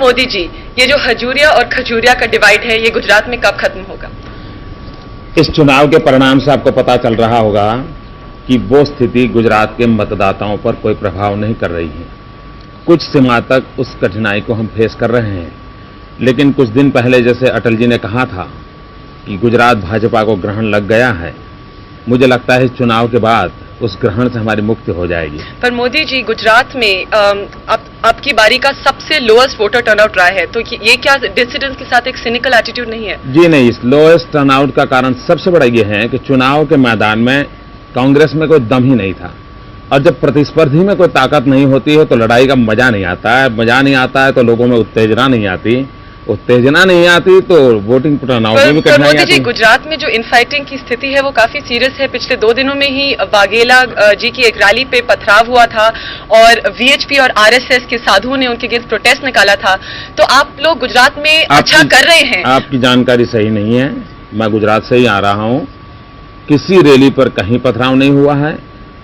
मोदी जी, ये जो हजूरिया और खजूरिया का डिवाइड है, ये गुजरात में कब खत्म होगा? इस चुनाव के परिणाम से आपको पता चल रहा होगा कि वो स्थिति गुजरात के मतदाताओं पर कोई प्रभाव नहीं कर रही है। कुछ सीमा तक उस कठिनाई को हम फेस कर रहे हैं, लेकिन कुछ दिन पहले जैसे अटल जी ने कहा था कि गुजरात भाजपा को ग्रहण लग गया है, मुझे लगता है इस चुनाव के बाद उस ग्रहण से हमारी मुक्ति हो जाएगी। पर मोदी जी, गुजरात में आपकी बारी का सबसे लोएस्ट वोटर टर्नआउट रहा है, तो ये क्या डिसिडेंट्स के साथ एक सिनिकल एटीट्यूड नहीं है? जी नहीं, इस लोएस्ट टर्नआउट का कारण सबसे बड़ा ये है कि चुनाव के मैदान में कांग्रेस में कोई दम ही नहीं था, और जब प्रतिस्पर्धी में कोई ताकत नहीं होती है तो लड़ाई का मजा नहीं आता है। मजा नहीं आता है तो लोगों में उत्तेजना नहीं आती, तो वोटिंग टर्नआउट में भी कठिनाई आती है। मोदी जी, गुजरात में जो इनफाइटिंग की स्थिति है वो काफी सीरियस है। पिछले 2 दिनों में ही वाघेला जी की एक रैली पे पथराव हुआ था और वीएचपी और आरएसएस के साधुओं ने उनके अगेंस्ट प्रोटेस्ट निकाला था। तो आप लोग गुजरात में अच्छा कर रहे हैं। आपकी जानकारी सही नहीं है। मैं गुजरात से ही आ रहा हूं, किसी रैली पर कहीं पथराव नहीं हुआ है।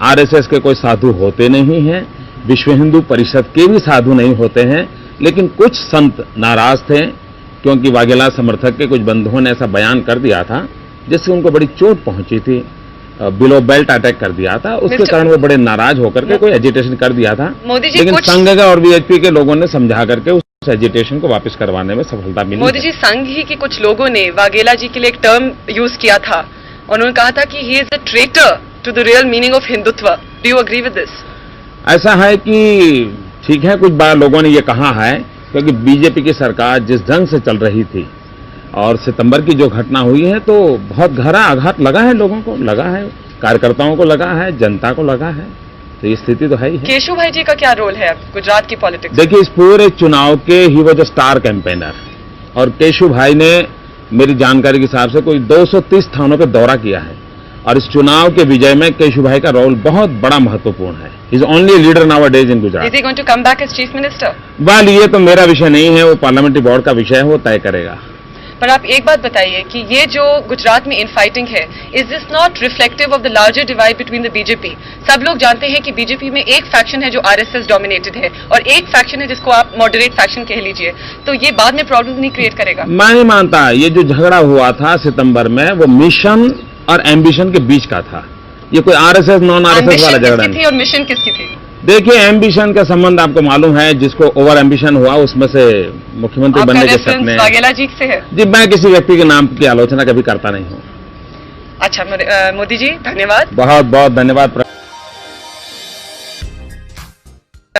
आरएसएस के कोई साधु होते नहीं हैं, विश्व हिंदू परिषद के भी साधु नहीं होते हैं, लेकिन कुछ संत नाराज थे क्योंकि वाघेला समर्थक के कुछ बंधुओं ने ऐसा बयान कर दिया था जिससे उनको बड़ी चोट पहुंची थी, बिलो बेल्ट अटैक कर दिया था, उसके कारण वो बड़े नाराज होकर के कोई एजिटेशन कर दिया था। लेकिन संघ और वीएचपी के लोगों ने समझा करके उस एजिटेशन को वापस करवाने में सफलता मिली। मोदी जी, संघ ही के कुछ लोगों ने वाघेला जी के लिए एक टर्म यूज किया था, उन्होंने कहा था कि he is a traitor to the real meaning of Hindutva. Do you agree with this? ऐसा है कि ठीक है, कुछ बार लोगों ने ये कहा है क्योंकि बीजेपी की सरकार जिस ढंग से चल रही थी और सितंबर की जो घटना हुई है तो बहुत गहरा आघात लगा है, लोगों को लगा है, कार्यकर्ताओं को लगा है, जनता को लगा है, तो ये स्थिति तो है ही है। केशव भाई जी का क्या रोल है गुजरात की पॉलिटिक्स? देखिए, इस पूरे चुनाव के ही वो जो स्टार कैंपेनर, और केशव भाई ने मेरी जानकारी के हिसाब से कोई 230 स्थानों पर दौरा किया है, और इस चुनाव के विजय में केशव भाई का रोल बहुत बड़ा महत्वपूर्ण है। Is only leader nowadays in Gujarat. Is he going to come back as chief minister? Well, ये तो मेरा विषय नहीं है, वो पार्लियामेंट्री बोर्ड का विषय है, वो तय करेगा। पर आप एक बात बताइए कि ये जो गुजरात में इनफाइटिंग है, is this not reflective of the larger divide between the BJP? सब लोग जानते हैं कि बीजेपी में एक फैक्शन है जो आरएसएस डोमिनेटेड है और एक फैक्शन है जिसको आप मॉडरेट फैक्शन कह लीजिए, तो ये बाद में प्रॉब्लम नहीं क्रिएट करेगा? मैं नहीं मानता। ये जो झगड़ा हुआ था सितंबर में, वो मिशन और एम्बिशन के बीच का था। ये कोई आरएसएस नॉन आरएसएस वाला झगड़ा नहीं। और मिशन किसकी थी? देखिए, एम्बिशन का संबंध आपको मालूम है, जिसको ओवर एम्बिशन हुआ उसमें से मुख्यमंत्री बनने के सपने वाघेला जी से है। जी, मैं किसी व्यक्ति के नाम की आलोचना कभी करता नहीं हूँ। अच्छा मोदी जी, धन्यवाद। बहुत बहुत धन्यवाद।